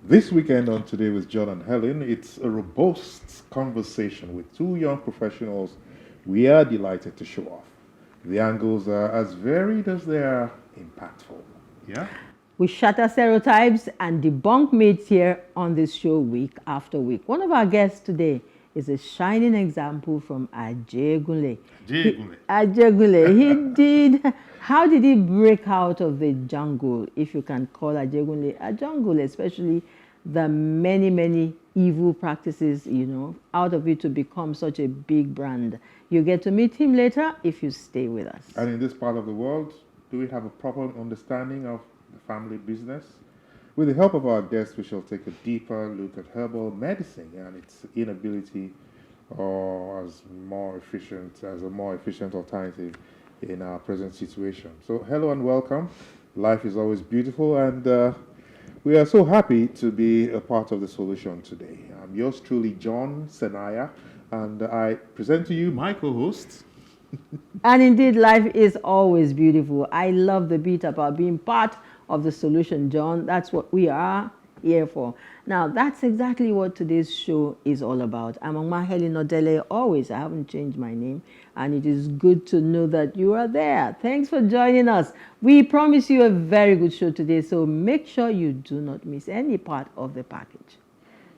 This weekend on Today with John and Helen, it's a robust conversation with two young professionals we are delighted to show off. The angles are as varied as they are impactful. Yeah? We shatter stereotypes and debunk myths here on this show week after week. One of our guests today is a shining example from Ajegunle. Ajegunle. How did he break out of the jungle, if you can call Ajegunle a jungle, especially the many, many evil practices, out of it to become such a big brand? You get to meet him later if you stay with us. And in this part of the world, do we have a proper understanding of the family business? With the help of our guests, we shall take a deeper look at herbal medicine and its inability or as a more efficient alternative in our present situation. So hello and welcome. Life is always beautiful, and we are so happy to be a part of the solution today. I'm yours truly, John Senaya, and I present to you my co-host. And indeed, life is always beautiful. I love the bit about being part of the solution, John. That's what we are here for. Now, that's exactly what today's show is all about. I'm Helen Odele, always. I haven't changed my name. And it is good to know that you are there. Thanks for joining us. We promise you a very good show today, so make sure you do not miss any part of the package.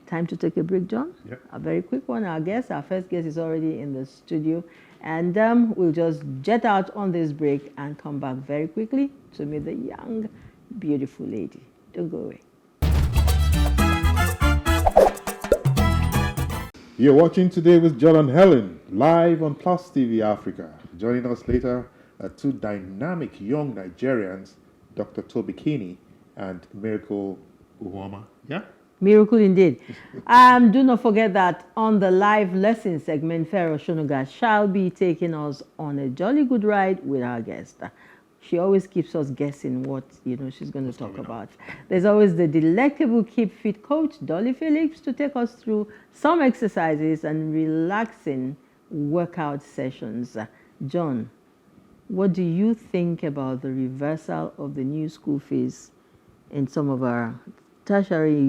Time to take a break, John? Yep. A very quick one. Our first guest is already in the studio. And we'll just jet out on this break and come back very quickly to meet the young, beautiful lady. Don't go away. You're watching Today with John and Helen, live on PlusTvAfrica. Joining us later are two dynamic young Nigerians, Dr. Tobi Keeney and Miracle Uwama. Yeah? Miracle indeed. Do not forget that on the live lesson segment, Pharaoh Shonuga shall be taking us on a jolly good ride with our guest. She always keeps us guessing what she's going to talk about. There's always the delectable Keep Fit coach, Dolly Phillips, to take us through some exercises and relaxing workout sessions. John, what do you think about the reversal of the new school fees in some of our tertiary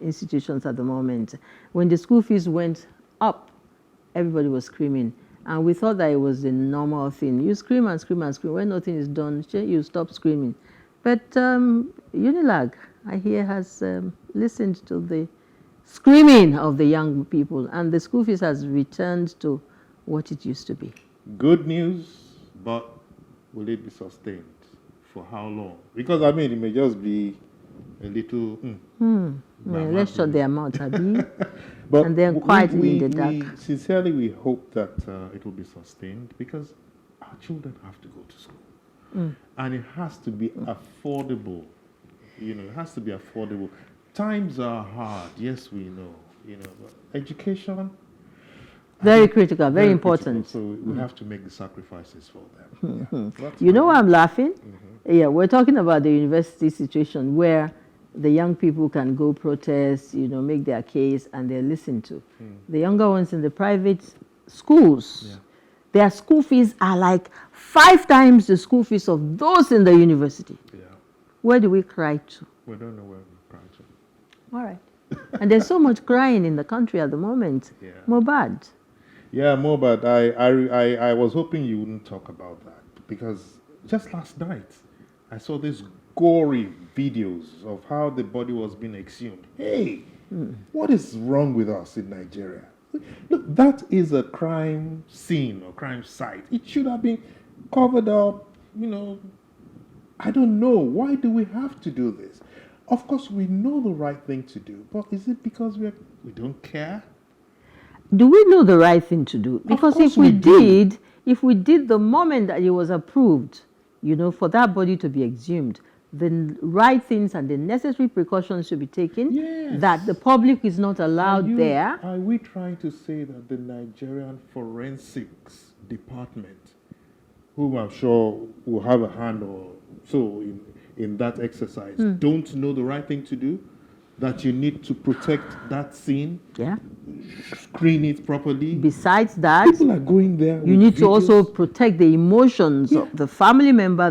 institutions at the moment? When the school fees went up, everybody was screaming. And we thought that it was the normal thing. You scream and scream and scream. When nothing is done, you stop screaming. But Unilag, I hear, has listened to the screaming of the young people, and the school fees has returned to what it used to be. Good news, but will it be sustained? For how long? Because, it may just be a little... let's shut their mouth, Abi. But and then quietly in the dark. Sincerely, we hope that it will be sustained because our children have to go to school. And it has to be affordable. It has to be affordable. Times are hard, yes, we know. But education... Very critical, very important. Critical, so we have to make the sacrifices for them. Why I'm laughing? Yeah, we're talking about the university situation where the young people can go protest, make their case, and they're listened to. The younger ones in the private schools, their school fees are like 5 times the school fees of those in the university. Yeah. Where do we cry to? We don't know where we cry to. All right. And there's so much crying in the country at the moment. Yeah. Mohbad. Yeah, Mohbad. I was hoping you wouldn't talk about that because just last night I saw these gory videos of how the body was being exhumed. Hey, what is wrong with us in Nigeria? Look, that is a crime scene or crime site. It should have been covered up, I don't know. Why do we have to do this? Of course, we know the right thing to do, but is it because we don't care? Do we know the right thing to do? Because if we did the moment that it was approved, for that body to be exhumed, the right things and the necessary precautions should be taken, that the public is not allowed there. Are we trying to say that the Nigerian Forensics Department, whom I'm sure will have a hand or so in that exercise, don't know the right thing to do? that you need to protect that scene, Yeah. screen it properly. Besides that, People are going there. you need to also protect the emotions of the family member,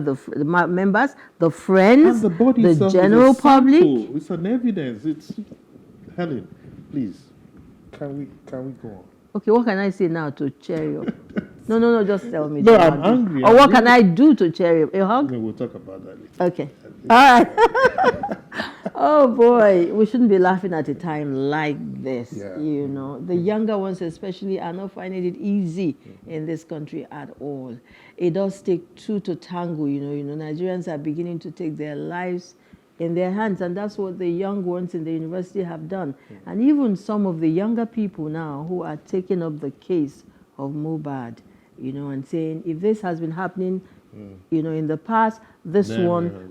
members, the friends, and the body the itself general is a sample. public. It's an evidence. It's Helen, please, can we go on? Okay, what can I say now to cheer you up? No, just tell me. No, I'm angry. Or what can I do to cheer you up? A hug? No, we'll talk about that later. Okay. All right. Oh boy, we shouldn't be laughing at a time like this. Yeah. You know, the younger ones especially are not finding it easy in this country at all. It does take two to tango. You know, Nigerians are beginning to take their lives in their hands, and that's what the young ones in the university have done. And even some of the younger people now who are taking up the case of Mohbad, and saying if this has been happening, in the past, this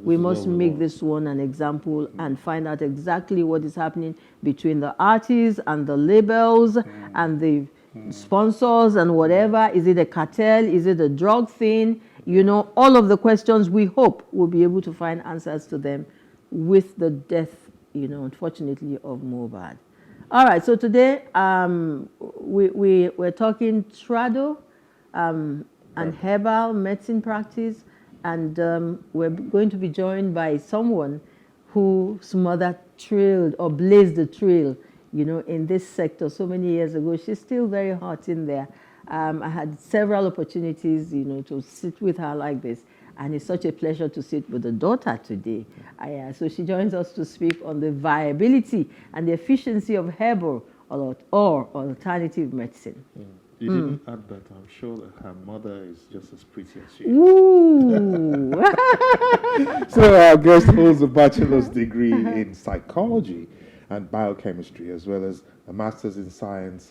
we must make this one an example and find out exactly what is happening between the artists and the labels and the sponsors and whatever. Is it a cartel? Is it a drug thing? All of the questions we hope we'll be able to find answers to them with the death, unfortunately, of Mohbad. All right, so today we're talking Trado and Herbal medicine practice, and we're going to be joined by someone whose mother trailed or blazed the trail, in this sector so many years ago. She's still very hot in there. I had several opportunities, to sit with her like this. And it's such a pleasure to sit with the daughter today. So she joins us to speak on the viability and the efficiency of herbal or alternative medicine. You didn't add that. I'm sure that her mother is just as pretty as she is. Ooh. So our guest holds a bachelor's degree in psychology and biochemistry, as well as a master's in science,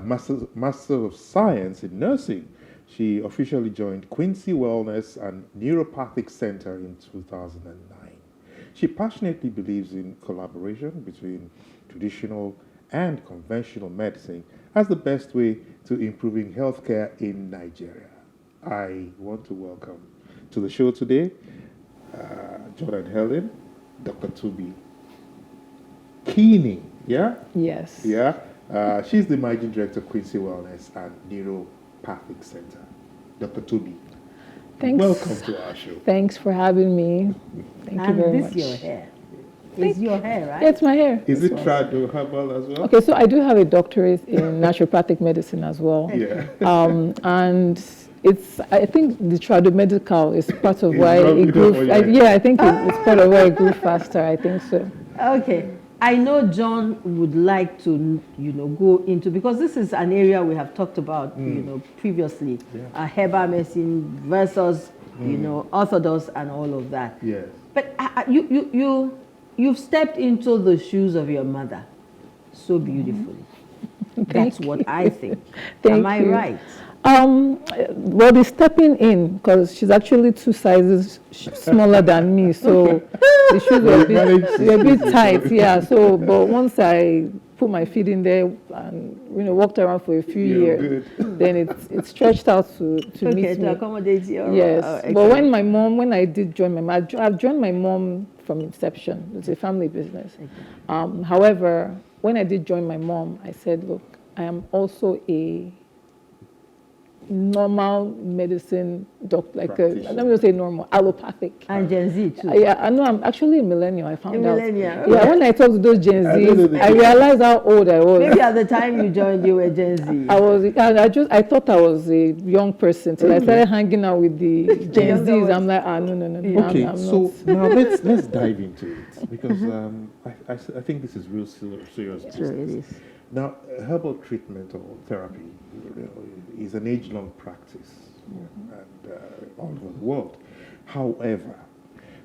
master of science in nursing. She officially joined Quincy Wellness and Naturopathic Center in 2009. She passionately believes in collaboration between traditional and conventional medicine as the best way to improving healthcare in Nigeria. I want to welcome to the show today John and Helen, Dr. Tobi. Keeney, yeah? Yes. Yeah. She's the managing director of Quincy Wellness and Naturopathic Center. Dr. Tobi, Thanks. welcome to our show. Thanks for having me. Thank you very much. And this your hair. It's your hair, right? Yeah, it's my hair. Is it Trado Herbal as well? Okay, so I do have a doctorate in naturopathic medicine as well. Yeah. And I think the Tradomedical is part of It's why it grew. I think it's part of why it grew faster. I think so. Okay. I know John would like to, go into, because this is an area we have talked about, previously, herbal medicine versus, orthodox and all of that. Yes. But you've stepped into the shoes of your mother so beautifully. That's what I think. Am I right? Well, the stepping in, because she's actually 2 sizes smaller than me, so the shoes were a bit tight, yeah. So, but once I put my feet in there and walked around for a few years, then it stretched out to meet me. To accommodate your. Yes, but when I did join my mom, I've joined my mom from inception. It's a family business. Okay. However, when I did join my mom, I said, look, I am also a normal medicine doctor, let me just say normal, allopathic. And Gen Z too. Yeah, I know, I'm actually a millennial, I found out. Millennial. Yeah, when I talked to those Gen Zs, I realized how old I was. Maybe at the time you joined, you were Gen Z. I thought I was a young person till I started hanging out with the Gen Zs. I'm like, no. Okay, I'm so not. now let's dive into it, because I think this is real serious business. Sure, it is. Now, herbal treatment or therapy is an age-long practice and all over the world. However,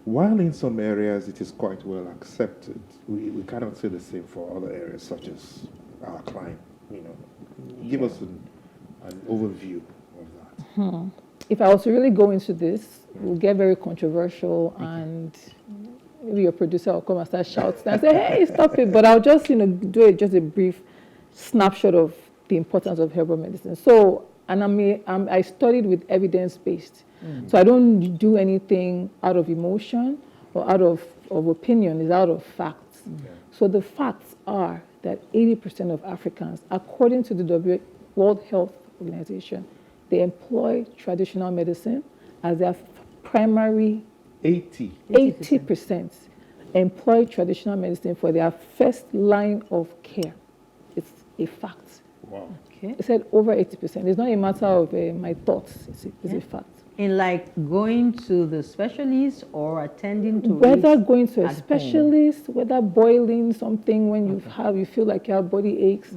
while in some areas it is quite well accepted, we cannot say the same for other areas, such as our climate. Give us an overview of that. If I was to really go into this, it will get very controversial, and maybe your producer will come and start shouting and say, hey, stop it. But I'll just, do just a brief snapshot of the importance of herbal medicine. So, and I studied with evidence-based. So I don't do anything out of emotion or out of opinion. It's out of facts. So the facts are that 80% of Africans, according to the World Health Organization, they employ traditional medicine as their primary. 80% employ traditional medicine for their first line of care. It's a fact. Wow. Okay. I said over 80%. It's not a matter of my thoughts. It's a fact. In like going to the specialist or attending to Whether it going to a at specialist, whether boiling something when you feel like your body aches,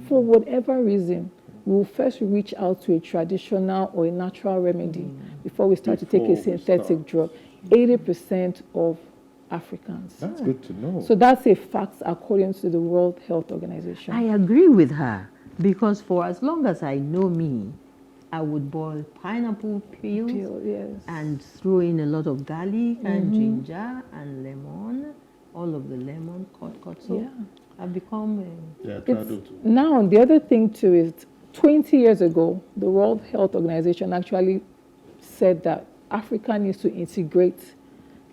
for whatever reason, we'll first reach out to a traditional or a natural remedy before we start to take a synthetic drug. 80% of Africans. That's good to know. So that's a fact according to the World Health Organization. I agree with her, because for as long as I know me, I would boil pineapple peels Yes. and throw in a lot of garlic and ginger and lemon, all of the lemon cut. So Yeah. I've become Yeah, Now, the other thing too is 20 years ago, the World Health Organization actually said that Africa needs to integrate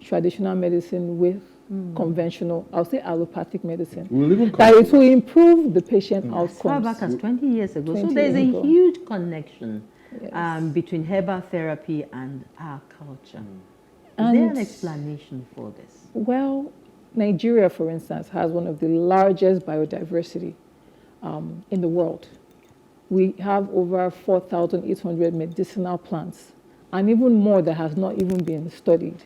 traditional medicine with conventional, I'll say allopathic medicine. We'll even That it will improve the patient as far outcomes. back as 20 years ago. 20 So there's a years ago. huge connection Yes. between herbal therapy and our culture. Is And- there an explanation for this? Well, Nigeria, for instance, has one of the largest biodiversity in the world. We have over 4,800 medicinal plants, and even more that has not even been studied.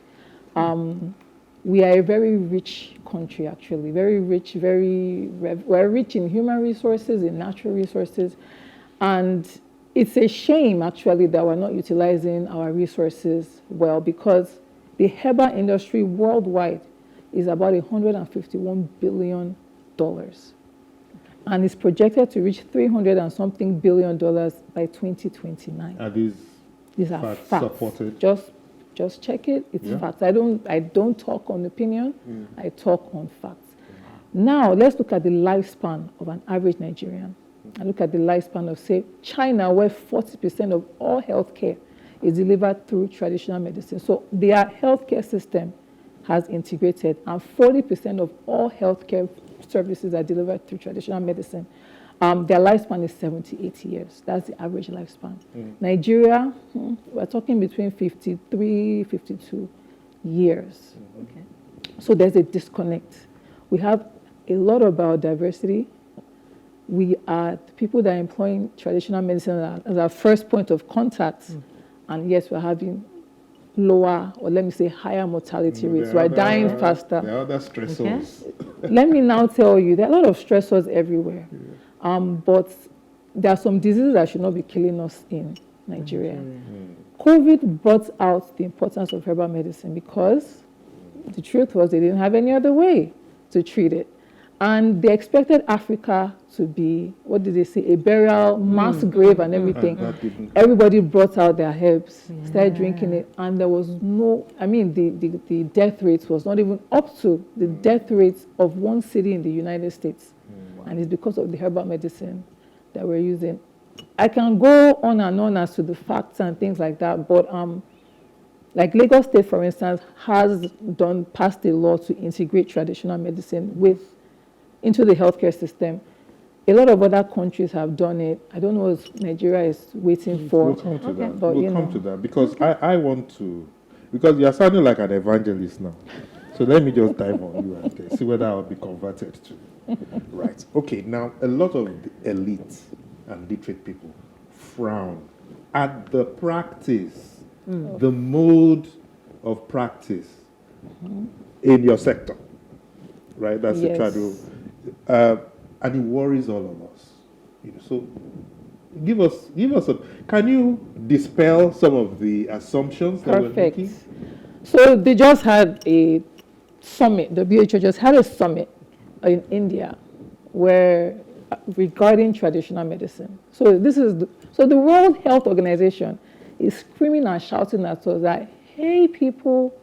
We are a very rich country, actually, very rich, we're rich in human resources, in natural resources, and it's a shame, actually, that we're not utilizing our resources well, because the herbal industry worldwide is about $151 billion, and it's projected to reach $300 and something billion by 2029. Are these are facts facts. supported? Just check it. It's Yeah. facts. I don't talk on opinion. I talk on facts. Now let's look at the lifespan of an average Nigerian. And look at the lifespan of, say, China, where 40% of all healthcare is delivered through traditional medicine. So their healthcare system has integrated, and 40% of all healthcare services are delivered through traditional medicine. Their lifespan is 70, 80 years. That's the average lifespan. Nigeria, we're talking between 53, 52 years. Okay. So there's a disconnect. We have a lot of biodiversity. We are the people that are employing traditional medicine as our first point of contact. And yes, we're having lower, or let me say higher mortality rates. We're dying faster. There are other stressors. Let me now tell you, there are a lot of stressors everywhere. But there are some diseases that should not be killing us in Nigeria. COVID brought out the importance of herbal medicine, because the truth was they didn't have any other way to treat it. And they expected Africa to be, what did they say, a burial, mass grave and everything. Everybody brought out their herbs, started drinking it, and there was no, the death rate was not even up to the death rates of one city in the United States. And it's because of the herbal medicine that we're using. I can go on and on as to the facts and things like that, but like Lagos State, for instance, has passed a law to integrate traditional medicine into the healthcare system. A lot of other countries have done it. I don't know what Nigeria is waiting for. We'll come to that. But, We'll come to that, because I want to, because you're sounding like an evangelist now. So let me just dive on you and see whether I'll be converted to. Right. Okay, now a lot of the elite and literate people frown at the practice, the mode of practice in your sector. Right? That's the trad. And it worries all of us. So give us can you dispel some of the assumptions that we're making? So they just had a summit, the WHO just had a summit in India where regarding traditional medicine. So the World Health Organization is screaming and shouting at us that, hey people,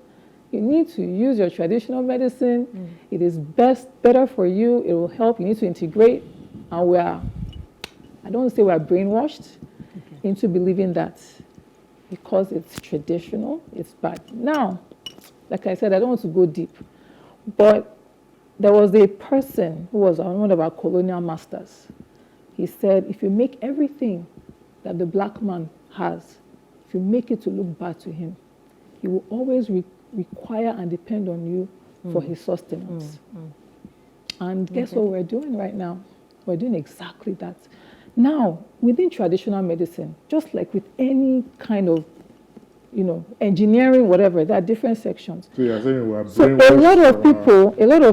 you need to use your traditional medicine. It is better for you. It will help. You need to integrate. And I don't want to say we're brainwashed into believing that because it's traditional, it's bad. Now, like I said, I don't want to go deep, but There was a person who was one of our colonial masters. He said, if you make everything that the black man has, if you make it to look bad to him, he will always require and depend on you for his sustenance. And guess what we're doing right now? We're doing exactly that. Now, within traditional medicine, just like with any kind of, engineering, whatever, there are different sections. So you're saying we're So a lot of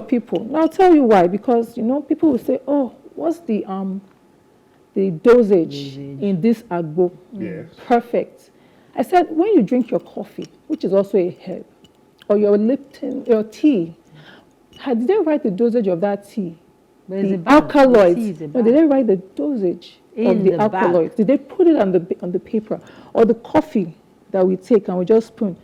people, and I'll tell you why, because, people will say, oh, what's the dosage in this agbo? Yes. Perfect. I said, when you drink your coffee, which is also a herb, or your Lipton, your tea, did they write the dosage of that tea? The alkaloids. No, did they write the dosage of the alkaloids? Did they put it on the paper? Or the coffee that we take and we just spoon?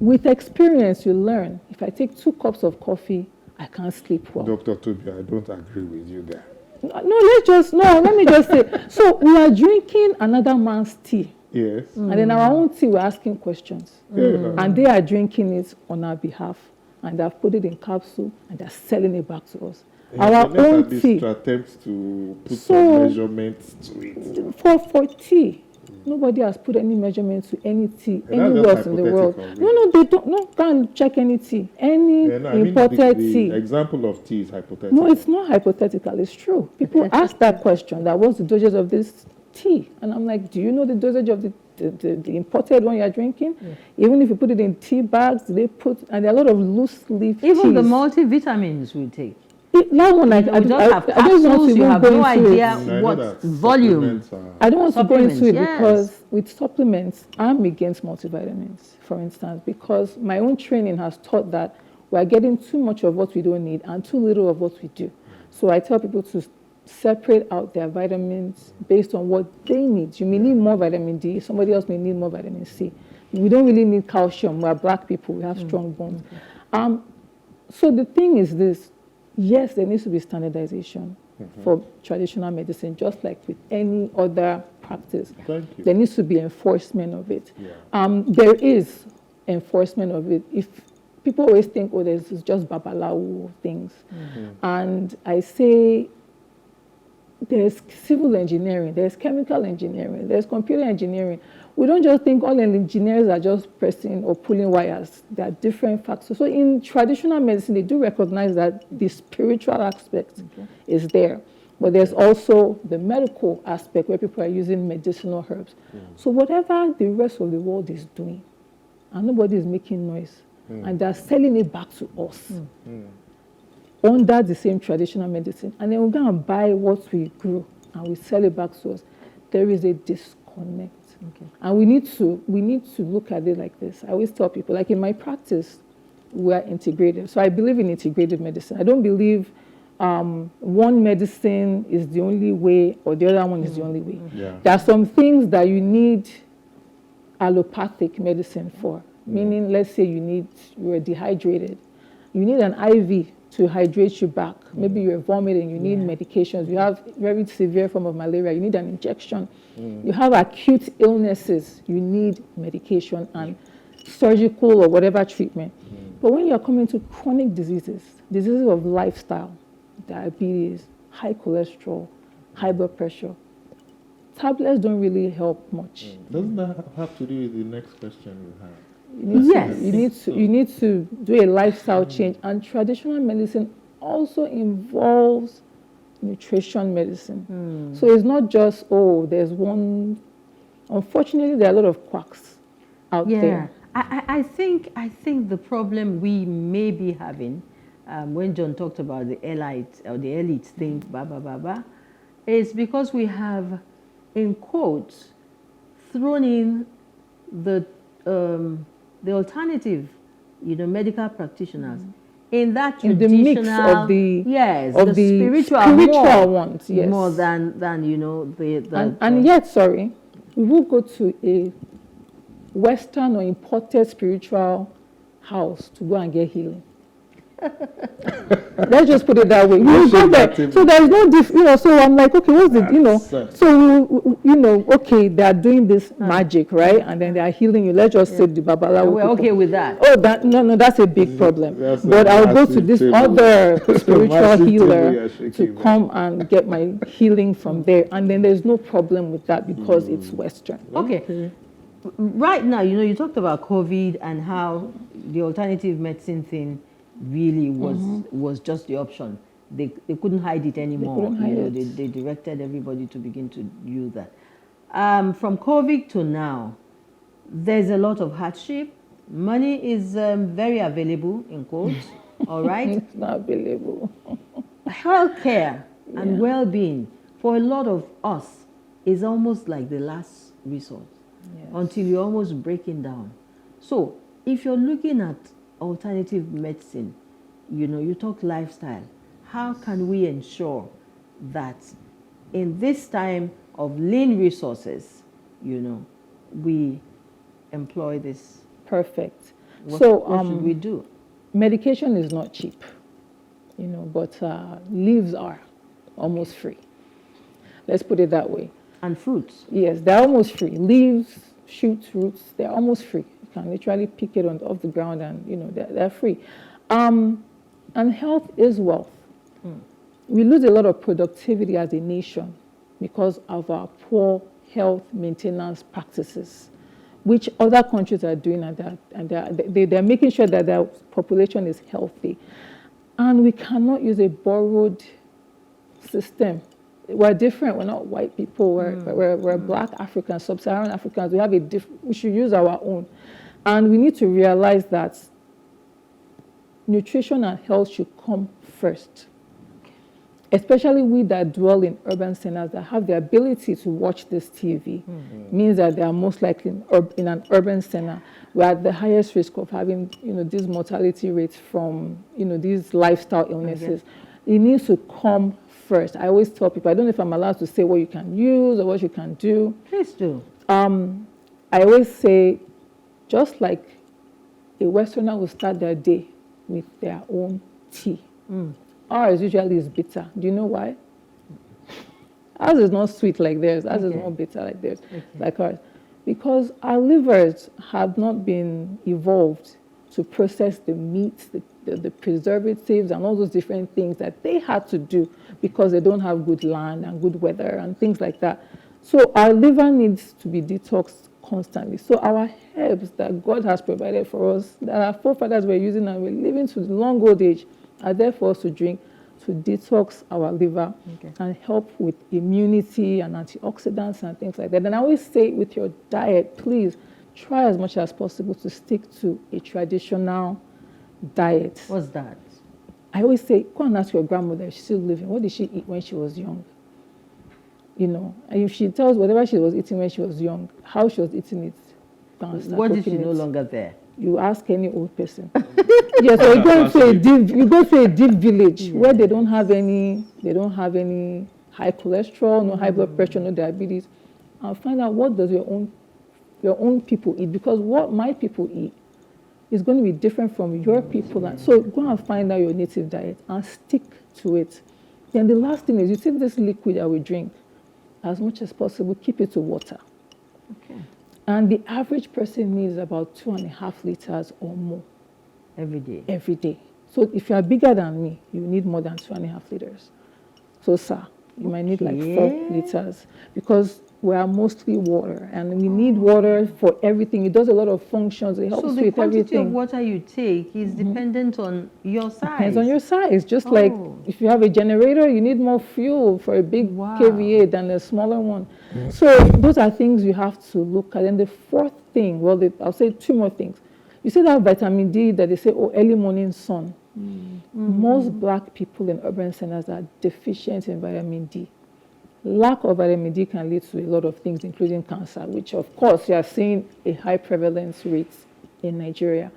With experience, you learn. If I take 2 cups of coffee, I can't sleep well. Dr. Tobi, I don't agree with you there. Let me just say. So we are drinking another man's tea. Yes. And then our own tea, we're asking questions. And they are drinking it on our behalf. And they've put it in capsule and they're selling it back to us. Our own tea. Attempts to put some measurements to it. For tea, nobody has put any measurement to any tea anywhere else in the world. No, they don't. No, can't check any tea. Any imported tea. The example of tea is hypothetical. No, it's not hypothetical. It's true. People ask that question. That what's the dosage of this tea? And I'm like, do you know the dosage of the imported one you're drinking? Even if you put it in tea bags, they put, and there are a lot of loose leaf Even teas. the multivitamins we take. That one, I don't want to you have no idea I what know that volume. I don't want to go into it Yes. because with supplements, I'm against multivitamins, for instance, because my own training has taught that we're getting too much of what we don't need and too little of what we do. So I tell people to separate out their vitamins based on what they need. You may need more vitamin D, somebody else may need more vitamin C. We don't really need calcium. We're black people, we have strong bones. So the thing is this. Yes, there needs to be standardization for traditional medicine, just like with any other practice. Thank you. There needs to be enforcement of it. Yeah. There is enforcement of it. If people always think, oh, there's just babalawo things. And I say there's civil engineering, there's chemical engineering, there's computer engineering. We don't just think all engineers are just pressing or pulling wires. There are different factors. So in traditional medicine, they do recognize that the spiritual aspect is there. But there's also the medical aspect where people are using medicinal herbs. So whatever the rest of the world is doing, and nobody is making noise, and they're selling it back to us under the same traditional medicine. And then we go and buy what we grew and we sell it back to us. There is a disconnect. And we need to look at it like this. I always tell people, like in my practice, we are integrated. So I believe in integrated medicine. I don't believe one medicine is the only way or the other one is the only way. There are some things that you need allopathic medicine for. Meaning, let's say you are dehydrated. You need an IV to hydrate you back. Maybe you're vomiting, you need medications. You have very severe form of malaria, you need an injection. You have acute illnesses, you need medication and surgical or whatever treatment. But when you're coming to chronic diseases of lifestyle, diabetes, high cholesterol, high blood pressure, tablets don't really help much. Doesn't that have to do with the next question we have? You need to do a lifestyle change, and traditional medicine also involves nutrition medicine. So it's not just, there's one. Unfortunately, there are a lot of quacks out there. I think the problem we may be having, when John talked about the elite thing, is because we have, in quotes, thrown in the alternative, medical practitioners in that traditional, in the mix of the spiritual ones, more than the and yet, sorry, we will go to a Western or imported spiritual house to go and get healing. Let's just put it that way. Let's You go shake there. that table. So there's no so I'm like, okay, what's the, That's, so, okay, they are doing this magic, right? And then they are healing you. Let's just say the Babalawo We're people. okay with that. Oh, no, that's a big problem. That's a But I'll go to massive this table. other spiritual Massive table healer you're to shaking there. come and get my healing from there. And then there's no problem with that because it's Western. Okay. Right now, you talked about COVID and how the alternative medicine thing really was just the option. They couldn't hide it anymore. couldn't hide it. They directed everybody to begin to use that. From COVID to now, there's a lot of hardship. Money is very available, in quotes, all right? It's not available. Healthcare and well-being for a lot of us is almost like the last resort. Yes. Until you're almost breaking down. So if you're looking at alternative medicine, you talk lifestyle, how can we ensure that in this time of lean resources, we employ this? Perfect. What So should we do? medication is not cheap, but leaves are almost free. Let's put it that way. And fruits. Yes, they're almost free. Leaves, shoots, roots, they're almost free. You can literally pick it off the ground and, they're free. And health is wealth. We lose a lot of productivity as a nation because of our poor health maintenance practices, which other countries are doing, and they're making sure that their population is healthy. And we cannot use a borrowed system. We're different. We're not white people. We're Black Africans, Sub-Saharan Africans. We should use our own. And we need to realize that nutrition and health should come first. Especially we that dwell in urban centers that have the ability to watch this TV, means that they are most likely in an urban center. We're at the highest risk of having, these mortality rates from, these lifestyle illnesses. It needs to come first. I always tell people, I don't know if I'm allowed to say what you can use or what you can do. Please do. I always say, just like a Westerner will start their day with their own tea. Ours usually is bitter. Do you know why? Ours is not sweet like theirs. Ours is not bitter like theirs, like ours. Because our livers have not been evolved to process the meats, the preservatives, and all those different things that they had to do because they don't have good land and good weather and things like that. So our liver needs to be detoxed constantly. So our herbs that God has provided for us, that our forefathers were using and we're living to the long old age, are there for us to drink to detox our liver and help with immunity and antioxidants and things like that. And I always say with your diet, please try as much as possible to stick to a traditional diet. What's that? I always say, go and ask your grandmother if she's still living. What did she eat when she was young? And if she tells whatever she was eating when she was young, how she was eating it, What if she's no longer there? You ask any old person. Yeah, so you go to a deep village where they don't have any high cholesterol, no high blood pressure, no diabetes, and find out what does your own people eat, because what my people eat is going to be different from your people. So go and find out your native diet and stick to it. Then the last thing is you take this liquid that we drink, as much as possible, keep it to water. Okay. And the average person needs about 2.5 liters or more. Every day? Every day. So if you are bigger than me, you need more than 2.5 liters. So, sir, you might need like 4 liters because we are mostly water, and we need water for everything. It does a lot of functions. It helps with everything. So the quantity of water you take is dependent on your size? Depends on your size. Just like if you have a generator, you need more fuel for a big KVA than a smaller one. So those are things you have to look at. And the fourth thing, I'll say 2 more things. You see that vitamin D that they say, early morning sun. Most Black people in urban centers are deficient in vitamin D. Lack of vitamin D can lead to a lot of things, including cancer, which, of course, you are seeing a high prevalence rate in Nigeria.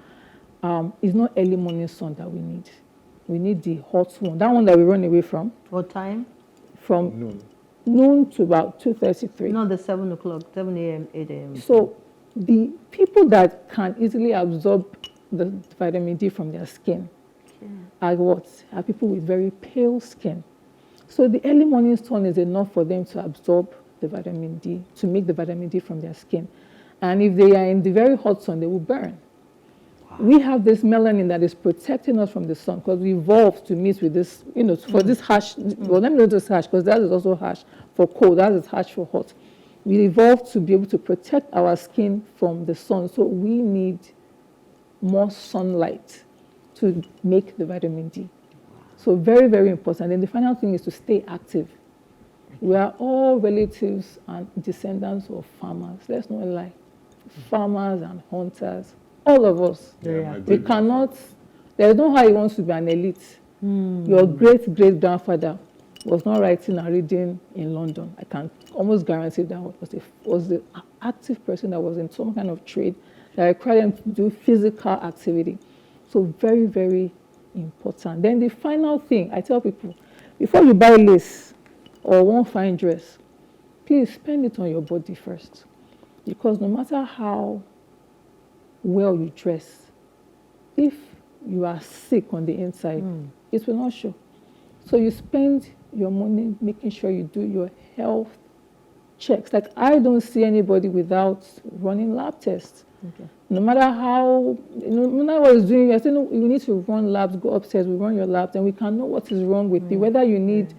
It's not early morning sun that we need. We need the hot one, that one that we run away from. What time? From noon to about 2:33. Not the 7 o'clock, 7 a.m., 8 a.m. So the people that can easily absorb the vitamin D from their skin, are people with very pale skin. So the early morning sun is enough for them to absorb the vitamin D, to make the vitamin D from their skin. And if they are in the very hot sun, they will burn. Wow. We have this melanin that is protecting us from the sun because we evolved to meet with this, for this harsh, well, let me not just harsh because that is also harsh for cold, that is harsh for hot. We evolved to be able to protect our skin from the sun. So we need more sunlight to make the vitamin D. So very, very important. And the final thing is to stay active. We are all relatives and descendants of farmers. Let's not lie. Farmers and hunters, all of us. We cannot, there's no how he wants to be an elite. Your great-great-grandfather was not writing and reading in London. I can almost guarantee that was the active person that was in some kind of trade that required them to do physical activity. So very, very important. Then the final thing, I tell people, before you buy lace or one fine dress, please spend it on your body first. Because no matter how well you dress, if you are sick on the inside, it will not show. So you spend your money making sure you do your health checks. Like I don't see anybody without running lab tests. Okay. No matter how, no matter what is doing, I say, no, you need to run labs, go upstairs, we run your labs, and we can know what is wrong with you, whether you need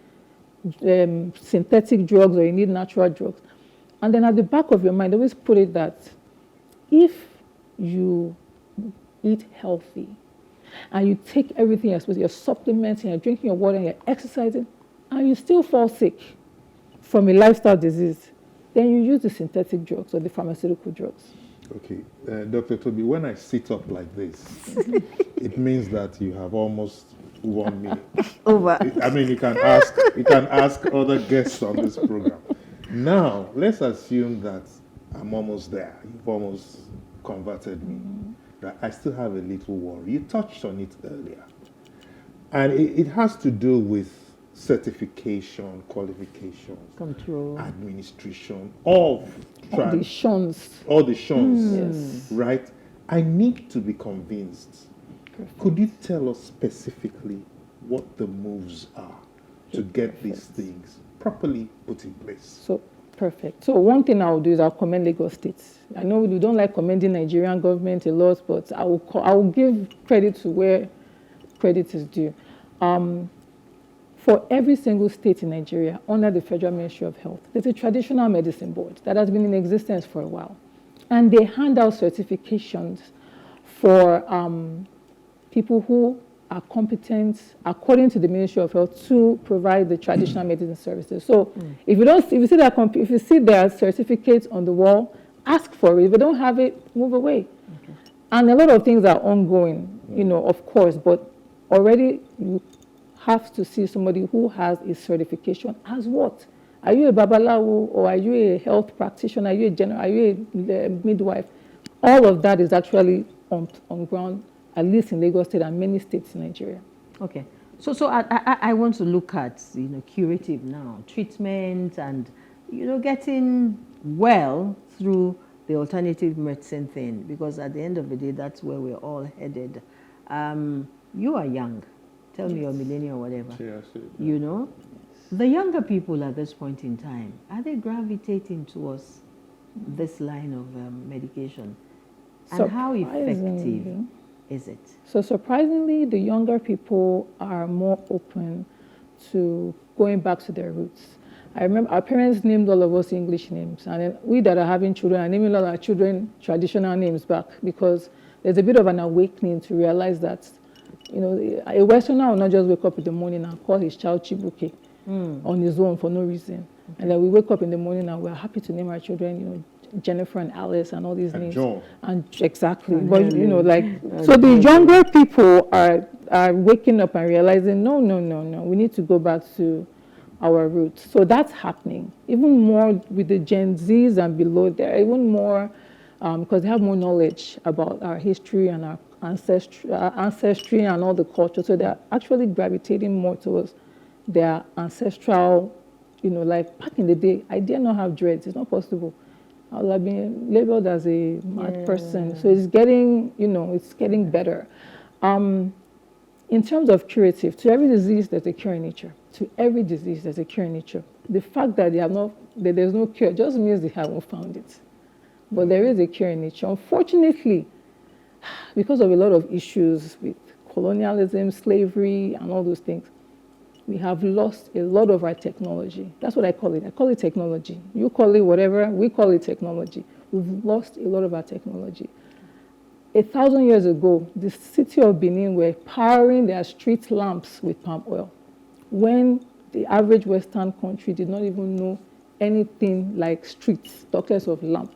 synthetic drugs or you need natural drugs. And then at the back of your mind, always put it that if you eat healthy and you take everything you're supposed to, you're supplementing, you're drinking your water, and you're exercising, and you still fall sick from a lifestyle disease, then you use the synthetic drugs or the pharmaceutical drugs. Okay, Dr. Tobi, when I sit up like this, it means that you have almost won me over. I mean, you can ask other guests on this program. Now, let's assume that I'm almost there. You've almost converted me. That I still have a little worry. You touched on it earlier, and it has to do with certification, qualifications, control, administration of all the shuns, yes, right? I need to be convinced. Perfect. Could you tell us specifically what the moves are to get these things properly put in place? So perfect. So one thing I'll do is I'll commend Lagos State. I know we don't like commending Nigerian government a lot, but I will give credit to where credit is due. For every single state in Nigeria, under the Federal Ministry of Health, there's a traditional medicine board that has been in existence for a while. And they hand out certifications for people who are competent, according to the Ministry of Health, to provide the traditional medicine services. So if you see their certificates on the wall, ask for it. If you don't have it, move away. Okay. And a lot of things are ongoing, of course, but already you have to see somebody who has a certification as what? Are you a babalawo, or are you a health practitioner? Are you a general? Are you a midwife? All of that is actually on ground, at least in Lagos State and many states in Nigeria. Okay. So I want to look at, curative now, treatment and, getting well through the alternative medicine thing, because at the end of the day, that's where we're all headed. You are young. Tell me you're a millennial or whatever. Yes. The younger people at this point in time, are they gravitating towards this line of medication? And how effective is it? So surprisingly, the younger people are more open to going back to their roots. I remember our parents named all of us English names, and then we that are having children are naming all our children traditional names back, because there's a bit of an awakening to realize that a Westerner will not just wake up in the morning and call his child Chibuke on his own for no reason. Okay. And then we wake up in the morning and we're happy to name our children, Jennifer and Alice and all these names. John. And exactly. But, so the younger people are waking up and realizing, no, we need to go back to our roots. So that's happening. Even more with the Gen Zs and below, they're even more, because they have more knowledge about our history and our ancestry and all the culture. So they're actually gravitating more towards their ancestral, like back in the day, I dare not have dreads. It's not possible. I would have been labeled as a mad person. So it's getting, it's getting better. in terms of curative, to every disease, there's a cure in nature. To every disease, there's a cure in nature. The fact that there's no cure just means they haven't found it. But there is a cure in nature. Unfortunately, because of a lot of issues with colonialism, slavery, and all those things, we have lost a lot of our technology. That's what I call it. I call it technology. You call it whatever, we call it technology. We've lost a lot of our technology. 1,000 years ago, the city of Benin were powering their street lamps with palm oil, when the average Western country did not even know anything like streets, talk less of lamp.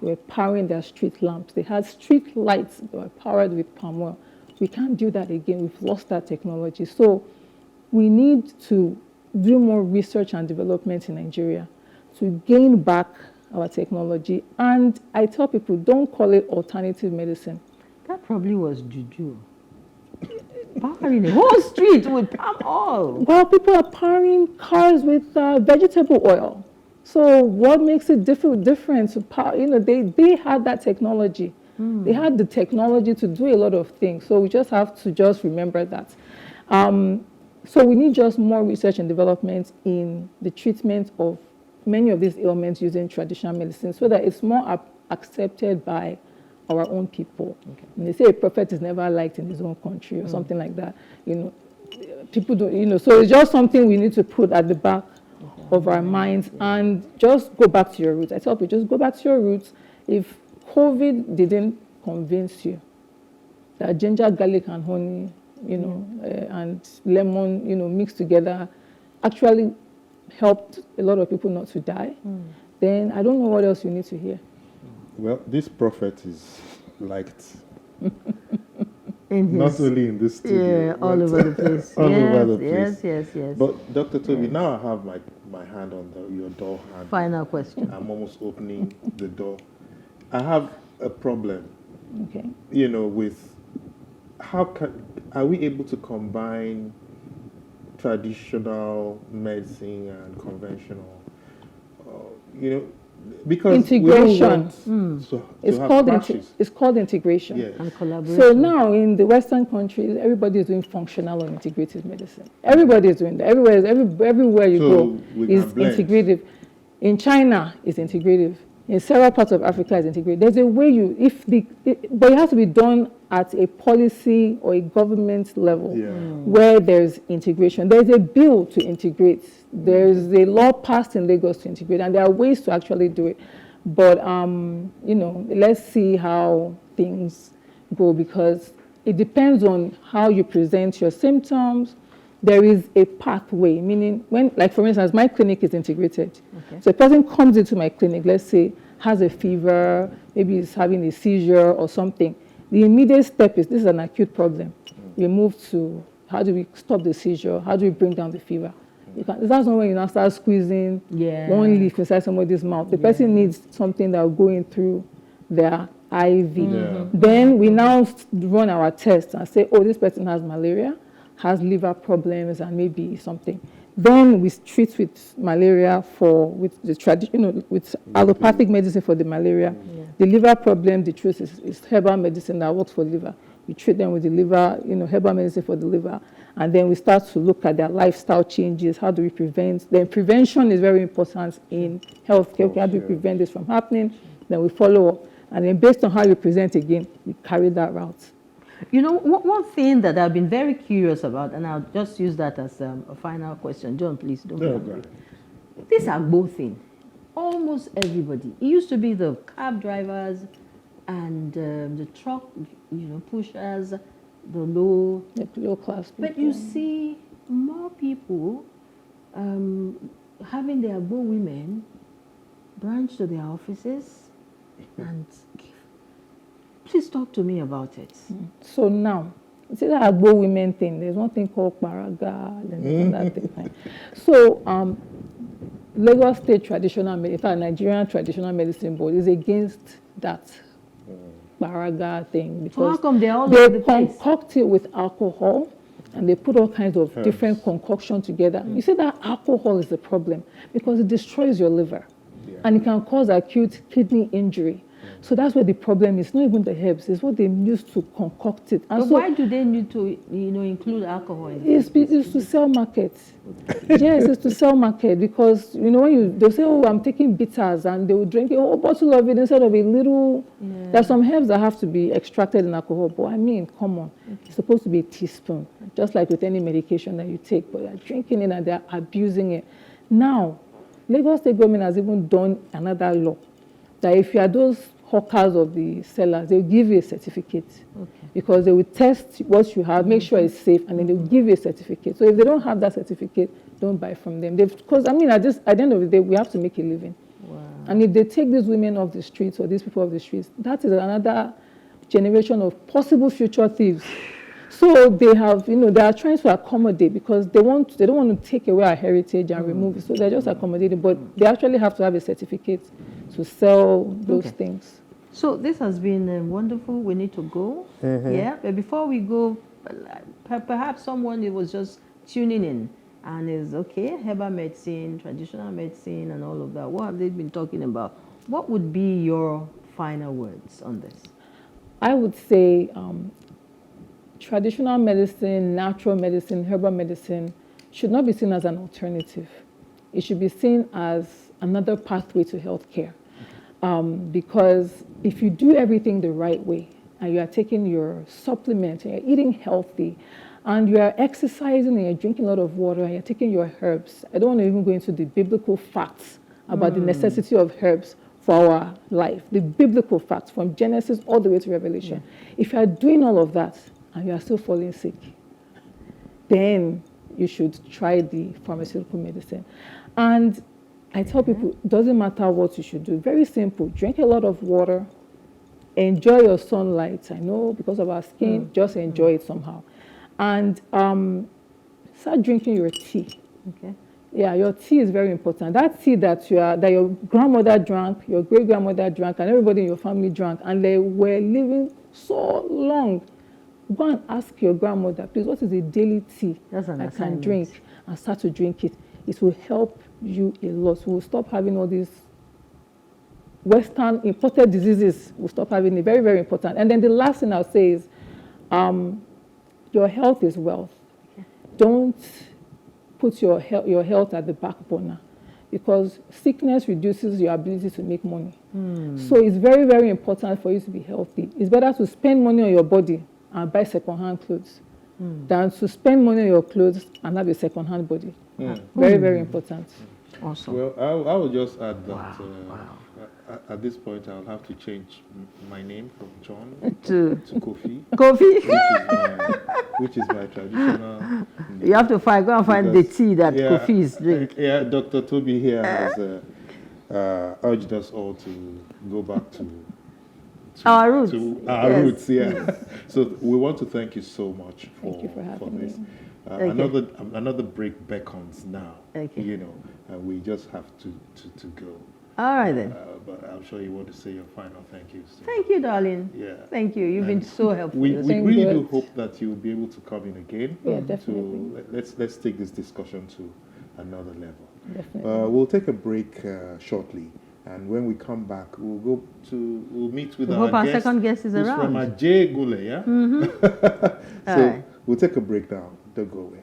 They were powering their street lamps. They had street lights that were powered with palm oil. We can't do that again. We've lost that technology. So we need to do more research and development in Nigeria to gain back our technology. And I tell people, don't call it alternative medicine. That probably was juju. Powering the whole street with palm oil. Well, people are powering cars with vegetable oil. So what makes it different? They had that technology. They had the technology to do a lot of things. So we just have to just remember that. So we need just more research and development in the treatment of many of these ailments using traditional medicine, so that it's more accepted by our own people. Okay. And they say a prophet is never liked in his own country or something like that. People don't, so it's just something we need to put at the back of our minds and just go back to your roots. I tell people, just go back to your roots. If COVID didn't convince you that ginger, garlic, and honey, and lemon, mixed together actually helped a lot of people not to die, then I don't know what else you need to hear. Well, this prophet is liked not only in this studio, all over the place. all over the place. Yes. But Dr. Tobi, now I have my hand on your door hand. Final question. I'm almost opening the door. I have a problem. Okay. With are we able to combine traditional medicine and conventional? Because integration. It's called integration. Yes. And collaboration. So now in the Western countries, everybody is doing functional or integrative medicine. Everybody is doing that. Everywhere you go is integrative. In China, it's integrative. In several parts of Africa, it's integrated. There's a way but it has to be done at a policy or a government level where there's integration. There's a bill to integrate. There's a law passed in Lagos to integrate, and there are ways to actually do it. But, let's see how things go, because it depends on how you present your symptoms. There is a pathway, meaning for instance, my clinic is integrated. Okay. So a person comes into my clinic, let's say, has a fever, maybe is having a seizure or something. The immediate step is, this is an acute problem. We move to, how do we stop the seizure? How do we bring down the fever? That's not when you now start squeezing one leaf inside somebody's mouth. The person needs something that will go in through their IV. Yeah. Then we now run our tests and say, oh, this person has malaria, has liver problems, and maybe something. Then we treat with malaria with allopathic medicine for the malaria. Yeah. The liver problem, the truth is herbal medicine that works for liver. We treat them with the liver, herbal medicine for the liver. And then we start to look at their lifestyle changes. How do we prevent? Then prevention is very important in healthcare. How do we prevent this from happening? Then we follow up. And then based on how you present again, we carry that route. One thing that I've been very curious about, and I'll just use that as a final question. John, please don't go ahead. This Agbo thing, almost everybody. It used to be the cab drivers and the truck, pushers, the low class people. But you see more people having their Agbo women branch to their offices and give. Please talk to me about it. So now, you see that Agbo women thing, there's one thing called Paraga, and that thing. So Lagos State Traditional Medicine, in fact, Nigerian Traditional Medicine Board is against that Paraga thing, because how come they concoct it with alcohol and they put all kinds of different concoctions together. You see that alcohol is the problem because it destroys your liver and it can cause acute kidney injury. So that's where the problem is. Not even the herbs, it's what they use to concoct it. And But so why do they need to, include alcohol in it's to sell market. Yes, it's to sell market because, when they'll say, oh, I'm taking bitters, and they will drink a whole bottle of it instead of a little. Yeah. There's some herbs that have to be extracted in alcohol, but I mean, come on. It's supposed to be a teaspoon, just like with any medication that you take, but they're drinking it and they're abusing it. Now, Lagos State government has even done another law that if you are those hawkers of the sellers, they'll give you a certificate. Okay. Because they will test what you have, make sure it's safe, and then they'll give you a certificate. So if they don't have that certificate, don't buy from them. Because, at the end of the day, we have to make a living. Wow. And if they take these women off the streets or these people off the streets, that is another generation of possible future thieves. So they have, they are trying to accommodate because they don't want to take away our heritage and remove it. So they're just accommodating, but they actually have to have a certificate to sell those things. So this has been wonderful. We need to go. Yeah, but before we go, perhaps someone who was just tuning in and is okay, herbal medicine, traditional medicine, and all of that. What have they been talking about? What would be your final words on this? I would say traditional medicine, natural medicine, herbal medicine should not be seen as an alternative. It should be seen as another pathway to healthcare. Because if you do everything the right way, and you are taking your supplements, and you're eating healthy, and you are exercising, and you're drinking a lot of water, and you're taking your herbs, I don't want to even go into the biblical facts about the necessity of herbs for our life, the biblical facts from Genesis all the way to Revelation. If you are doing all of that, and you are still falling sick, then you should try the pharmaceutical medicine. And I tell people, it doesn't matter what you should do. Very simple. Drink a lot of water. Enjoy your sunlight. I know because of our skin, just enjoy it somehow. And start drinking your tea. Okay. Yeah, your tea is very important. That tea that your grandmother drank, your great-grandmother drank, and everybody in your family drank, and they were living so long. Go and ask your grandmother, please, what is a daily tea I can drink? And start to drink it. It will help you a lot. We'll stop having all these Western imported diseases. We'll stop having it. Very, very important. And then the last thing I'll say is your health is wealth. Okay. Don't put your health at the back burner because sickness reduces your ability to make money. So it's very, very important for you to be healthy. It's better to spend money on your body and buy second-hand clothes than to spend money on your clothes and have a second-hand body. Very, very important. Awesome. Well, I will just add that at this point I'll have to change my name from John to Kofi. Kofi? Which is my traditional name. You have to go and find the tea that Kofi is drinking. Yeah, Dr. Tobi here has urged us all to go back to our roots. Roots, yeah. So we want to thank you so much for this. Another break beckons now. Okay. We just have to go. All right then. But I'm sure you want to say your final thank yous. Thank you, darling. Yeah. Thank you. You've been so helpful. We really do hope that you'll be able to come in again. Yeah, definitely. Let's take this discussion to another level. Definitely. We'll take a break shortly. And when we come back, we'll meet with our guest. Second guest is around. From Ajay Gule, yeah? Mm-hmm. So we'll take a break now. Don't go away.